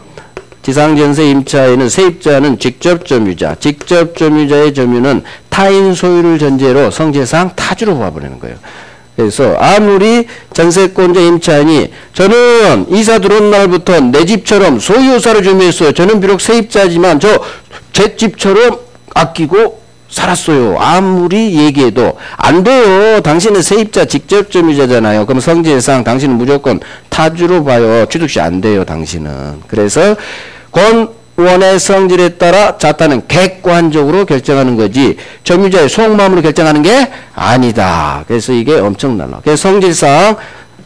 지상전세 임차인은 세입자는 직접 점유자. 직접 점유자의 점유는 타인 소유를 전제로 성질상 타주로 봐버리는 거예요. 그래서 아무리 전세권자 임차인이 저는 이사 들어온 날부터 내 집처럼 소유의사로 점유했어요. 저는 비록 세입자지만 제 집처럼 아끼고 살았어요. 아무리 얘기해도 안 돼요. 당신은 세입자 직접 점유자잖아요. 그럼 성질상 당신은 무조건 타주로 봐요. 취득시 안 돼요. 당신은. 그래서 권원의 성질에 따라 자타는 객관적으로 결정하는 거지 점유자의 속마음으로 결정하는 게 아니다. 그래서 이게 엄청 달라. 그래서 성질상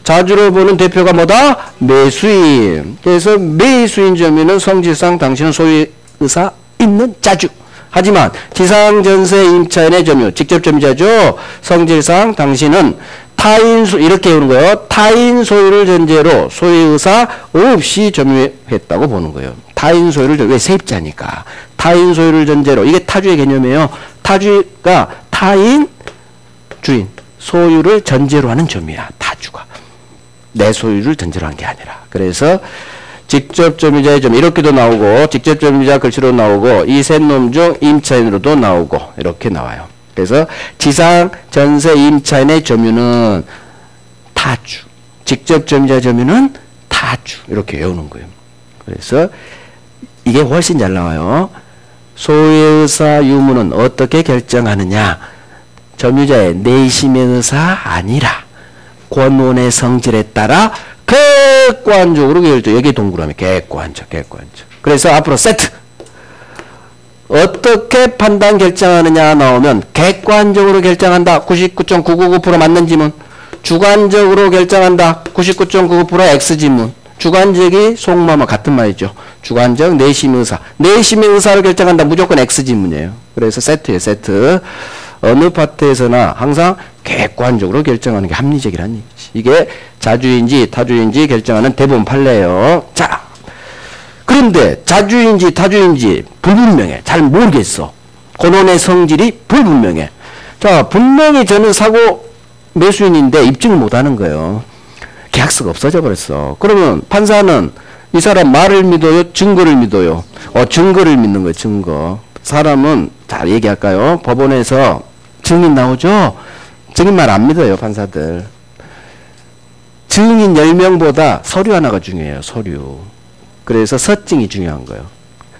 자주로 보는 대표가 뭐다? 매수인. 그래서 매수인 점유는 성질상 당신은 소유의사 있는 자주. 하지만 지상전세 임차인의 점유, 직접 점유자죠. 성질상 당신은 타인 이렇게 오는 거예요. 타인 소유를 전제로 소유의 의사 없이 점유했다고 보는 거예요. 타인 소유를 왜 세입자니까. 타인 소유를 전제로 이게 타주의 개념이에요. 타주가 타인 주인 소유를 전제로 하는 점유야. 타주가 내 소유를 전제로 한 게 아니라. 그래서 직접 점유자의 점 이렇게도 나오고 직접 점유자 글씨로 나오고 이 셋 놈 중 임차인으로도 나오고 이렇게 나와요. 그래서 지상 전세 임차인의 점유는 타주, 직접 점유자 점유는 타주 이렇게 외우는 거예요. 그래서 이게 훨씬 잘 나와요. 소유의 의사 유무는 어떻게 결정하느냐? 점유자의 내심의 의사 아니라 권원의 성질에 따라 객관적으로 결정. 여기 동그라미 객관적. 그래서 앞으로 세트. 어떻게 판단 결정하느냐 나오면 객관적으로 결정한다. 99.999% 맞는 지문. 주관적으로 결정한다. 99.99% X 지문. 주관적이 속마마 같은 말이죠. 주관적 내심 의사. 내심의 의사를 결정한다. 무조건 X 지문이에요. 그래서 세트예요. 세트. 어느 파트에서나 항상 객관적으로 결정하는 게 합리적이라는 얘기지. 이게 자주인지 타주인지 결정하는 대부분 판례예요. 자, 그런데 자주인지 타주인지 불분명해. 잘 모르겠어. 권원의 성질이 불분명해. 자, 분명히 저는 사고 매수인인데 입증을 못하는 거예요. 계약서가 없어져 버렸어. 그러면 판사는 이 사람 말을 믿어요? 증거를 믿어요? 증거를 믿는 거예요. 증거. 사람은 잘 얘기할까요? 법원에서 증인 나오죠? 증인 말 안 믿어요. 판사들. 증인 10명보다 서류 하나가 중요해요. 서류. 그래서 서증이 중요한 거예요.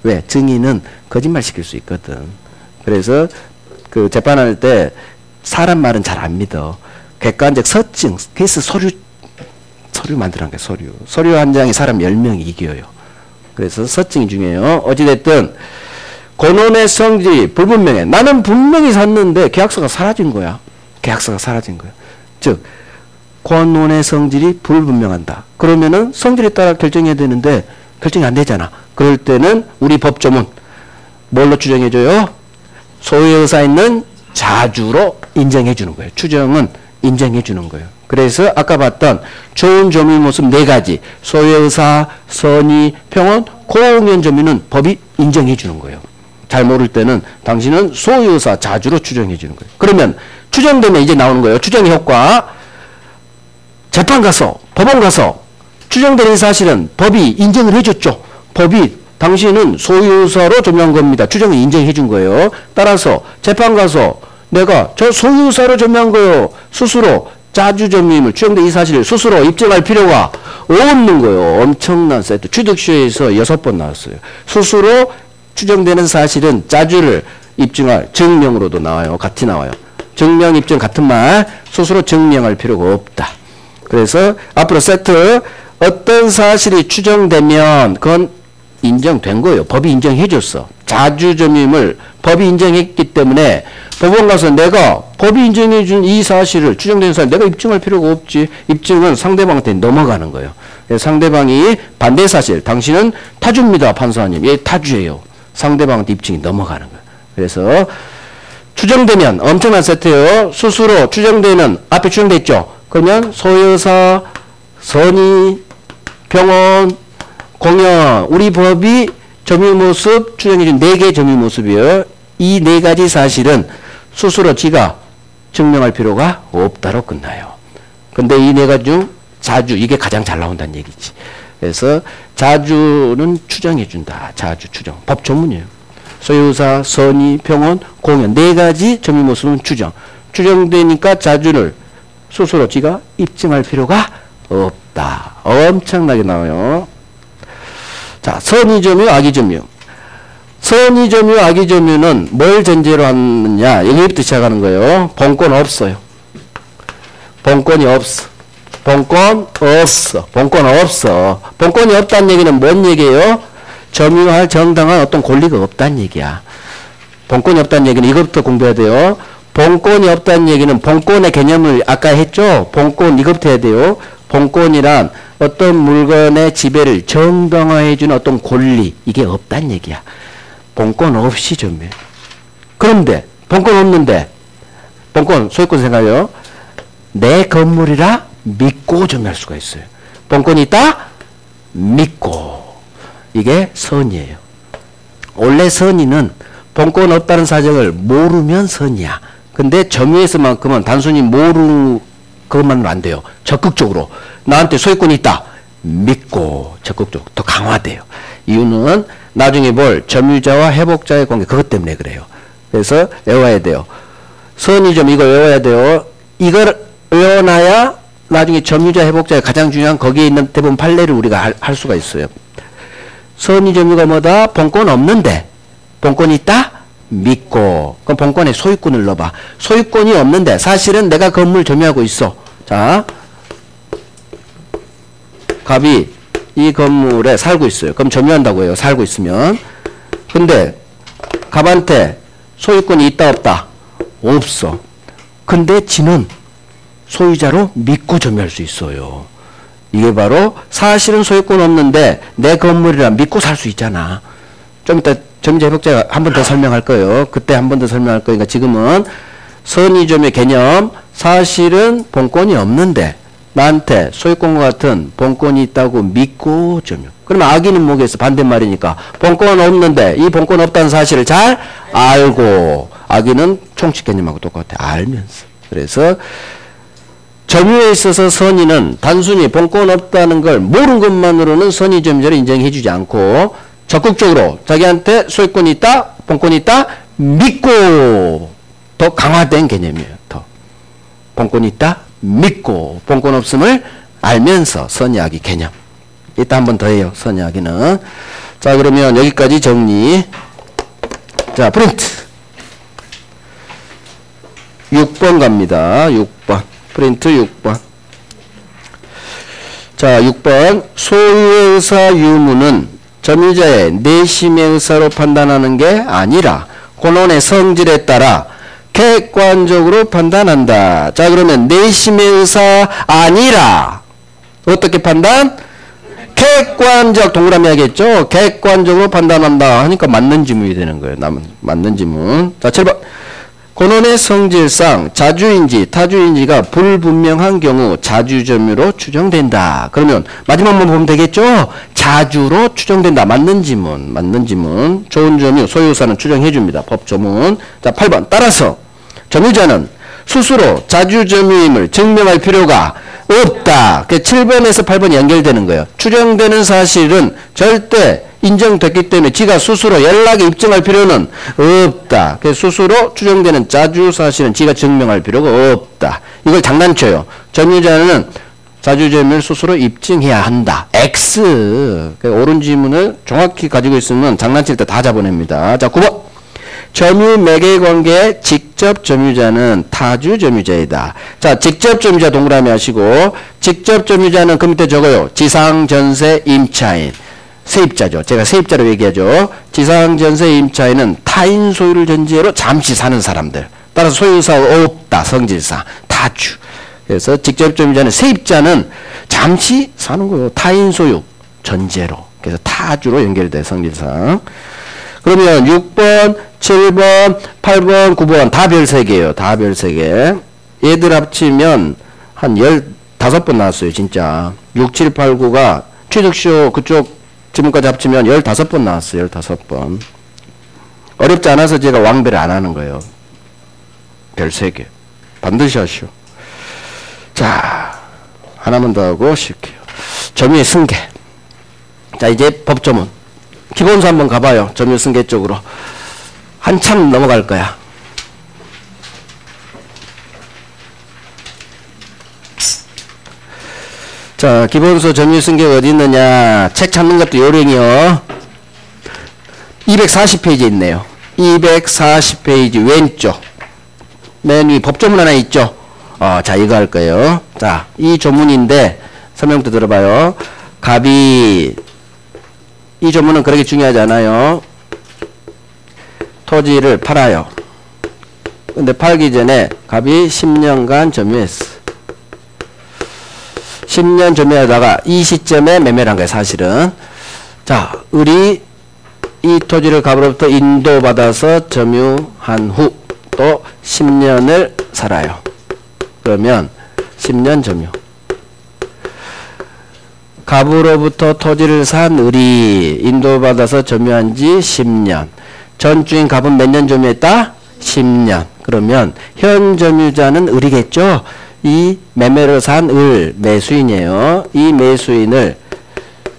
왜? 증인은 거짓말 시킬 수 있거든. 그래서 그 재판할 때 사람 말은 잘 안 믿어. 객관적 서증, 그래서 서류 만들어낸 거예요. 서류. 서류 한 장에 사람 10명이 이겨요. 그래서 서증이 중요해요. 어찌됐든 권원의 성질이 불분명해. 나는 분명히 샀는데 계약서가 사라진 거야. 계약서가 사라진 거야. 즉 권원의 성질이 불분명한다. 그러면은 성질에 따라 결정해야 되는데 결정이 안 되잖아. 그럴 때는 우리 법조문 뭘로 추정해줘요? 소유의 의사 있는 자주로 인정해 주는 거예요. 추정은 인정해 주는 거예요. 그래서 아까 봤던 좋은 점유의 모습 4가지. 소유의 의사, 선의, 평온, 공연 점유는 법이 인정해 주는 거예요. 잘 모를 때는 당신은 소유의 의사 자주로 추정해 주는 거예요. 그러면 추정되면 이제 나오는 거예요. 추정의 효과. 재판 가서, 법원 가서 추정되는 사실은 법이 인정을 해줬죠. 법이 당신은 소유의사로 점유한 겁니다. 추정을 인정해 준 거예요. 따라서 재판 가서 내가 저 소유의사로 점유한 거예요. 스스로 자주 점유임을 추정된 이 사실을 스스로 입증할 필요가 없는 거예요. 엄청난 세트. 취득시효에서 6번 나왔어요. 스스로 추정되는 사실은 자주를 입증할 증명으로도 나와요. 같이 나와요. 증명, 입증 같은 말. 스스로 증명할 필요가 없다. 그래서 앞으로 세트. 어떤 사실이 추정되면 그건 인정된 거예요. 법이 인정해 줬어. 자주 점유임을 법이 인정했기 때문에 법원 가서 내가 법이 인정해 준 이 사실을 추정된 사실 내가 입증할 필요가 없지. 입증은 상대방한테 넘어가는 거예요. 상대방이 반대 사실 당신은 타주입니다. 판사님. 얘 타주예요. 상대방한테 입증이 넘어가는 거예요. 그래서 추정되면 엄청난 세트예요. 스스로 추정되는 앞에 추정돼 있죠. 그러면 소유의사, 선의, 평온, 공연 우리 법이 점유 모습 추정해준 4개의 점유 모습이에요. 이 4가지 사실은 스스로 지가 증명할 필요가 없다로 끝나요. 근데 이 4가지 중 자주 이게 가장 잘 나온다는 얘기지. 그래서 자주는 추정해준다. 자주 추정. 법 전문이에요. 소유의사, 선의, 평온, 공연 4가지 점유 모습은 추정. 추정되니까 자주를 스스로 지가 입증할 필요가 없다. 엄청나게 나와요. 자, 선의점유, 악의점유. 선의점유, 악의점유는 뭘 전제로 하느냐? 여기부터 시작하는 거예요. 본권 없어요. 본권이 없어. 본권 없어. 본권 없어. 본권이 없다는 얘기는 뭔 얘기예요? 점유할 정당한 어떤 권리가 없다는 얘기야. 본권이 없다는 얘기는 이것부터 공부해야 돼요. 본권이 없다는 얘기는 본권의 개념을 아까 했죠? 본권 이것부터 해야 돼요. 본권이란 어떤 물건의 지배를 정당화해주는 어떤 권리 이게 없다는 얘기야. 본권 없이 점유해. 그런데 본권 없는데 본권 소유권 생각해요. 내 건물이라 믿고 점유할 수가 있어요. 본권이 있다? 믿고. 이게 선의예요. 원래 선의는 본권 없다는 사정을 모르면 선의야. 근데 점유에서만큼은 단순히 모르는 그것만으로 안 돼요. 적극적으로 나한테 소유권이 있다. 믿고 적극적으로 더 강화돼요. 이유는 나중에 볼 점유자와 회복자의 관계 그것 때문에 그래요. 그래서 외워야 돼요. 선의점 이거 외워야 돼요. 이걸 외워놔야 나중에 점유자 회복자의 가장 중요한 거기에 있는 대부분 판례를 우리가 할 수가 있어요. 선의점유가 뭐다? 본권 없는데 본권이 있다? 믿고. 그럼 본권에 소유권을 넣어봐. 소유권이 없는데 사실은 내가 건물 점유하고 있어. 자, 갑이 이 건물에 살고 있어요. 그럼 점유한다고 해요. 살고 있으면. 근데 갑한테 소유권이 있다 없다? 없어. 근데 지는 소유자로 믿고 점유할 수 있어요. 이게 바로 사실은 소유권 없는데 내 건물이라 믿고 살 수 있잖아. 좀 이따 점유자 회복자가 한 번 더 설명할 거예요. 그때 한 번 더 설명할 거니까 지금은 선의점의 개념, 사실은 본권이 없는데 나한테 소유권과 같은 본권이 있다고 믿고 점유. 그러면 악의는 뭐겠어? 반대말이니까. 본권 없는데 이 본권 없다는 사실을 잘 알고. 악의는 총칙 개념하고 똑같아. 알면서. 그래서 점유에 있어서 선의는 단순히 본권 없다는 걸 모르는 것만으로는 선의 점유자를 인정해 주지 않고 적극적으로 자기한테 소유권이 있다, 본권이 있다, 믿고 더 강화된 개념이에요. 더 본권이 있다, 믿고 본권 없음을 알면서 선의악의 개념. 이따 한 번 더 해요. 선의악의는. 자, 그러면 여기까지 정리. 자, 프린트 6번 갑니다. 6번 프린트 6번. 자, 6번 소유의 의사 유무는 점유자의 내심의 의사로 판단하는 게 아니라 권원의 성질에 따라 객관적으로 판단한다. 자, 그러면 내심의 의사 아니라 어떻게 판단? 객관적. 동그라미 하겠죠? 객관적으로 판단한다 하니까 맞는 지문이 되는 거예요. 맞는 지문. 자, 7번 권원의 성질상 자주인지 타주인지가 불분명한 경우 자주점유로 추정된다. 그러면 마지막만 보면 되겠죠? 자주로 추정된다. 맞는 지문. 맞는 지문. 좋은 점유 소유사는 추정해 줍니다. 법조문. 자, 8번 따라서 점유자는 스스로 자주점유임을 증명할 필요가 없다. 7번에서 8번이 연결되는 거예요. 추정되는 사실은 절대 인정됐기 때문에 지가 스스로 연락에 입증할 필요는 없다. 그래서 스스로 추정되는 자주 사실은 지가 증명할 필요가 없다. 이걸 장난쳐요. 점유자는 자주점유를 스스로 입증해야 한다. X. 옳은 지문을 정확히 가지고 있으면 장난칠 때 다 잡아냅니다. 자, 9번. 점유 매개 관계의 직접 점유자는 타주 점유자이다. 자, 직접 점유자 동그라미 하시고 직접 점유자는 그 밑에 적어요. 지상, 전세, 임차인. 세입자죠. 제가 세입자로 얘기하죠. 지상, 전세, 임차인은 타인 소유를 전제로 잠시 사는 사람들. 따라서 소유사 없다. 성질상. 타주. 그래서 직접 점유자는 세입자는 잠시 사는 거예요. 타인 소유 전제로. 그래서 타주로 연결돼 성질상. 그러면 6번, 7번, 8번, 9번 다 별 3개예요. 다 별 3개. 얘들 합치면 한 15번 나왔어요. 진짜. 6, 7, 8, 9가 취득시효 그쪽 지문까지 합치면 15번 나왔어요. 15번. 어렵지 않아서 제가 왕배를 안 하는 거예요. 별 3개. 반드시 하시오. 자, 하나만 더 하고 쉴게요. 점유의 승계. 자, 이제 법조문. 기본서 한번 가봐요. 점유 승계 쪽으로. 한참 넘어갈 거야. 자, 기본서 점유 승계가 어디 있느냐. 책 찾는 것도 요령이요. 240페이지에 있네요. 240페이지 왼쪽. 맨 위 법조문 하나 있죠. 자, 이거 할 거예요. 자, 이 조문인데 설명부터 들어봐요. 갑이 이 조문은 그렇게 중요하지 않아요. 토지를 팔아요. 근데 팔기 전에 갑이 10년간 점유했어. 10년 점유하다가 이 시점에 매매를 한 거예요. 사실은. 자, 을이 이 토지를 갑으로부터 인도받아서 점유한 후 또 10년을 살아요. 그러면 10년 점유. 갑으로부터 토지를 산 을이 인도받아서 점유한 지 10년. 전 주인 갑은 몇 년 점유했다? 10년. 그러면 현 점유자는 을이겠죠? 이 매매를 산 을, 매수인이에요. 이 매수인을,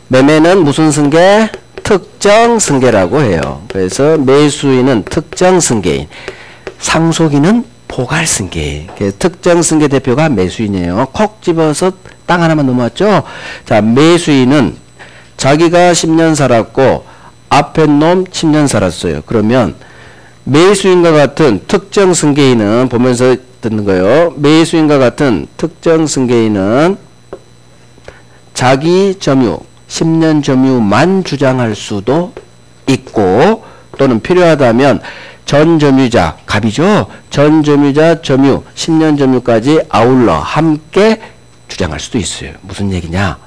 매매는 무슨 승계? 특정 승계라고 해요. 그래서 매수인은 특정 승계인, 상속인은 포괄 승계인. 특정 승계 대표가 매수인이에요. 콕 집어서 땅 하나만 넘어왔죠? 자, 매수인은 자기가 10년 살았고 앞에 놈 10년 살았어요. 그러면 매수인과 같은 특정 승계인은, 보면서 듣는 거예요. 매수인과 같은 특정 승계인은 자기 점유, 10년 점유만 주장할 수도 있고, 또는 필요하다면 전 점유자, 갑이죠? 전 점유자 점유, 10년 점유까지 아울러 함께 주장할 수도 있어요. 무슨 얘기냐?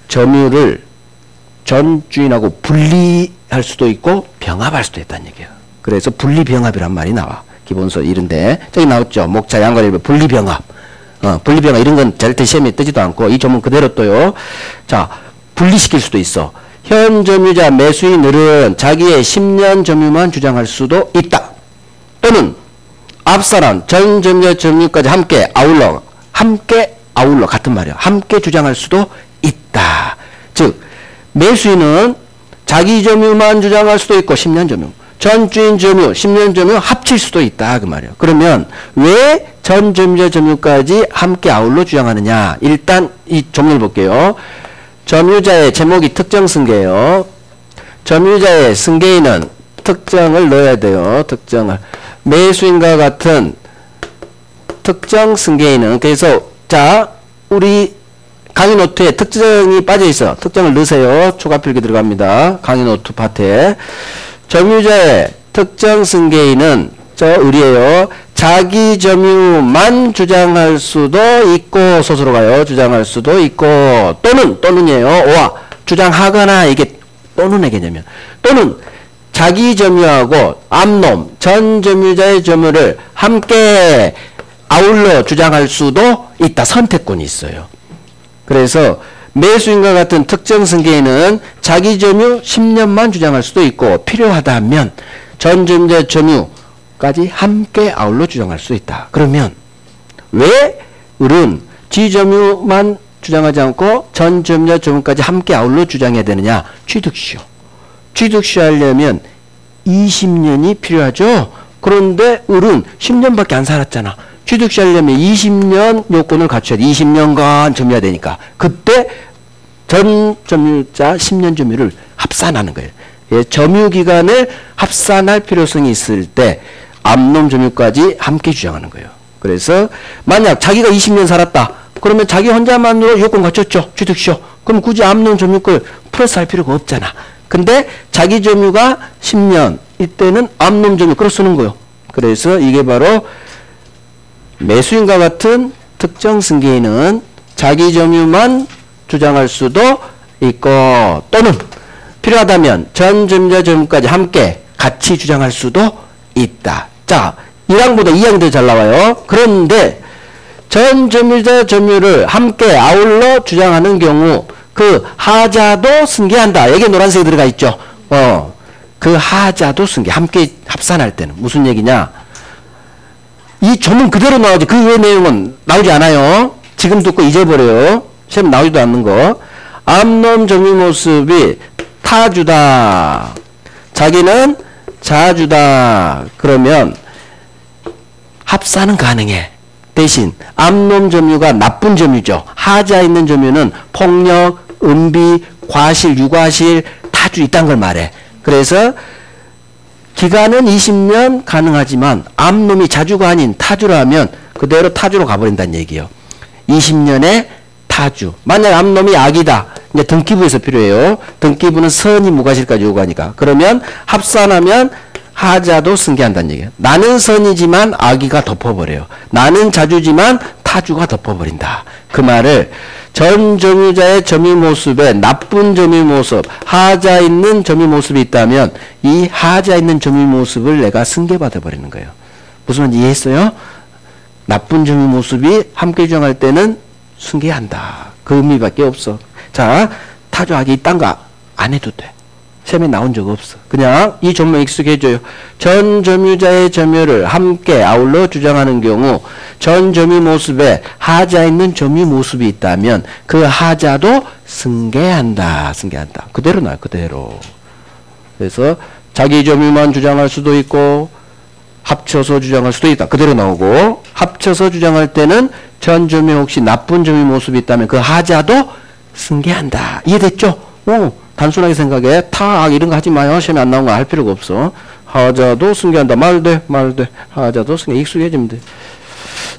점유를 전 주인하고 분리할 수도 있고 병합할 수도 있다는 얘기예요. 그래서 분리병합이란 말이 나와. 기본서 이런데 저기 나왔죠. 목차 양관일배 분리병합. 분리병합 이런 건 절대 시험에 뜨지도 않고 이 조문 그대로 떠요. 자, 분리시킬 수도 있어. 현 점유자 매수인들은 자기의 10년 점유만 주장할 수도 있다. 또는 앞사람 전 점유자 점유까지 함께 아울러 같은 말이야. 함께 주장할 수도 있다. 즉 매수인은 자기 점유만 주장할 수도 있고 10년 점유, 전 주인 점유, 10년 점유 합칠 수도 있다 그 말이에요. 그러면 왜 전 점유자 점유까지 함께 아울러 주장하느냐? 일단 이 조문을 볼게요. 점유자의 제목이 특정 승계예요. 점유자의 승계인은 특정을 넣어야 돼요. 특정을. 매수인과 같은 특정 승계인은, 그래서 자, 우리 강의 노트에 특정이 빠져 있어. 특정을 넣으세요. 추가 필기 들어갑니다. 강의 노트 파트에. 점유자의 특정 승계인은 저 을이에요. 자기 점유만 주장할 수도 있고, 소수로 가요. 주장할 수도 있고, 또는이에요. 와, 주장하거나, 이게 또는의 개념이야. 또는 자기 점유하고 앞놈, 전 점유자의 점유를 함께 아울러 주장할 수도 있다. 선택권이 있어요. 그래서 매수인과 같은 특정 승계인은 자기 점유 10년만 주장할 수도 있고, 필요하다면 전 점유자 점유까지 함께 아울러 주장할 수 있다. 그러면 왜 을은 지 점유만 주장하지 않고 전 점유자 점유까지 함께 아울러 주장해야 되느냐? 취득시효. 취득시효 하려면 20년이 필요하죠. 그런데 을은 10년밖에 안 살았잖아. 취득시효 하려면 20년 요건을 갖춰야 돼. 20년간 점유해야 되니까. 그때 전 점유자 10년 점유를 합산하는 거예요. 예, 점유기간을 합산할 필요성이 있을 때 앞놈 점유까지 함께 주장하는 거예요. 그래서 만약 자기가 20년 살았다. 그러면 자기 혼자만으로 요건 갖췄죠. 취득시효. 그럼 굳이 앞놈 점유권 플러스 할 필요가 없잖아. 근데 자기 점유가 10년, 이때는 앞놈 점유 끌어 쓰는 거예요. 그래서 이게 바로 매수인과 같은 특정 승계인은 자기 점유만 주장할 수도 있고, 또는 필요하다면 전 점유자 점유까지 함께 같이 주장할 수도 있다. 자, 1항보다 2항이 더 잘 나와요. 그런데 전 점유자 점유를 함께 아울러 주장하는 경우 그 하자도 승계한다. 여기 노란색이 들어가 있죠. 그 하자도 승계. 함께 합산할 때는 무슨 얘기냐? 이 조문 그대로 나오지 그 외 내용은 나오지 않아요. 지금 듣고 잊어버려요. 시험 나오지도 않는 거. 앞놈 점유 모습이 타주다. 자기는 자주다. 그러면 합산은 가능해. 대신 앞놈 점유가 나쁜 점유죠. 하자 있는 점유는 폭력, 은비, 과실, 유과실, 타주 있다는 걸 말해. 그래서 기간은 20년 가능하지만 앞놈이 자주가 아닌 타주라면 그대로 타주로 가버린다는 얘기예요. 20년의 타주. 만약 앞놈이 악이다. 이제 등기부에서 필요해요. 등기부는 선이 무과실까지 요구하니까. 그러면 합산하면 하자도 승계한다는 얘기예요. 나는 선이지만 악의가 덮어버려요. 나는 자주지만 타주가 덮어버린다. 그 말을 전 점유자의 점유 모습에 나쁜 점유 모습, 하자 있는 점유 모습이 있다면 이 하자 있는 점유 모습을 내가 승계받아 버리는 거예요. 무슨 말인지 이해했어요? 나쁜 점유 모습이 함께 주장할 때는 승계한다. 그 의미밖에 없어. 자, 타조하기 이딴 거 안 해도 돼. 시험에 나온 적 없어. 그냥 이 점만 익숙해져요. 전 점유자의 점유를 함께 아울러 주장하는 경우 전 점유 모습에 하자 있는 점유 모습이 있다면 그 하자도 승계한다. 승계한다. 그대로 나와요. 그대로. 그래서 자기 점유만 주장할 수도 있고 합쳐서 주장할 수도 있다. 그대로 나오고 합쳐서 주장할 때는 전 점유 혹시 나쁜 점유 모습이 있다면 그 하자도 승계한다. 이해됐죠? 단순하게 생각해. 타악 이런 거 하지 마요. 시험에 안 나온 거 할 필요가 없어. 하자도 승계한다. 말돼. 하자도 승계. 익숙해지면 돼.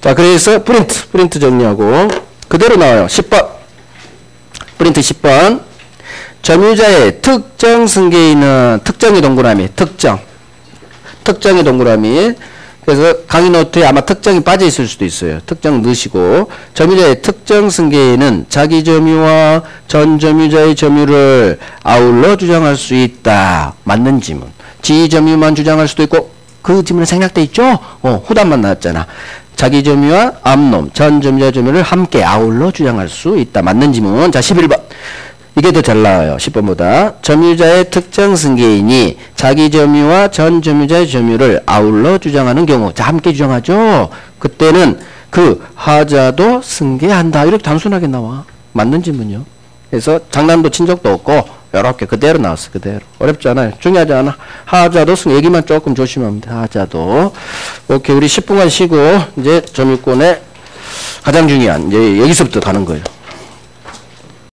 자, 그래서 프린트 정리하고 그대로 나와요. 10번. 프린트 10번. 점유자의 특정 승계인은 특정의 동그라미. 특정의 동그라미. 그래서 강의 노트에 아마 특정이 빠져 있을 수도 있어요. 특정 넣으시고 점유자의 특정 승계인은 자기 점유와 전 점유자의 점유를 아울러 주장할 수 있다. 맞는 지문. 지 점유만 주장할 수도 있고 그 지문은 생략돼 있죠? 후단만 나왔잖아. 자기 점유와 앞놈, 전 점유자 점유를 함께 아울러 주장할 수 있다. 맞는 지문. 자, 11번. 이게 더 잘 나와요. 10번보다. 점유자의 특정 승계인이 자기 점유와 전 점유자의 점유를 아울러 주장하는 경우. 자, 함께 주장하죠. 그때는 그 하자도 승계한다. 이렇게 단순하게 나와. 맞는 질문이요. 그래서 장난도 친 적도 없고 이렇게 그대로 나왔어. 그대로. 어렵지 않아요. 중요하지 않아. 하자도 승계. 얘기만 조금 조심하면 돼. 하자도. 오케이. 우리 10분간 쉬고 이제 점유권의 가장 중요한 이제 여기서부터 가는 거예요.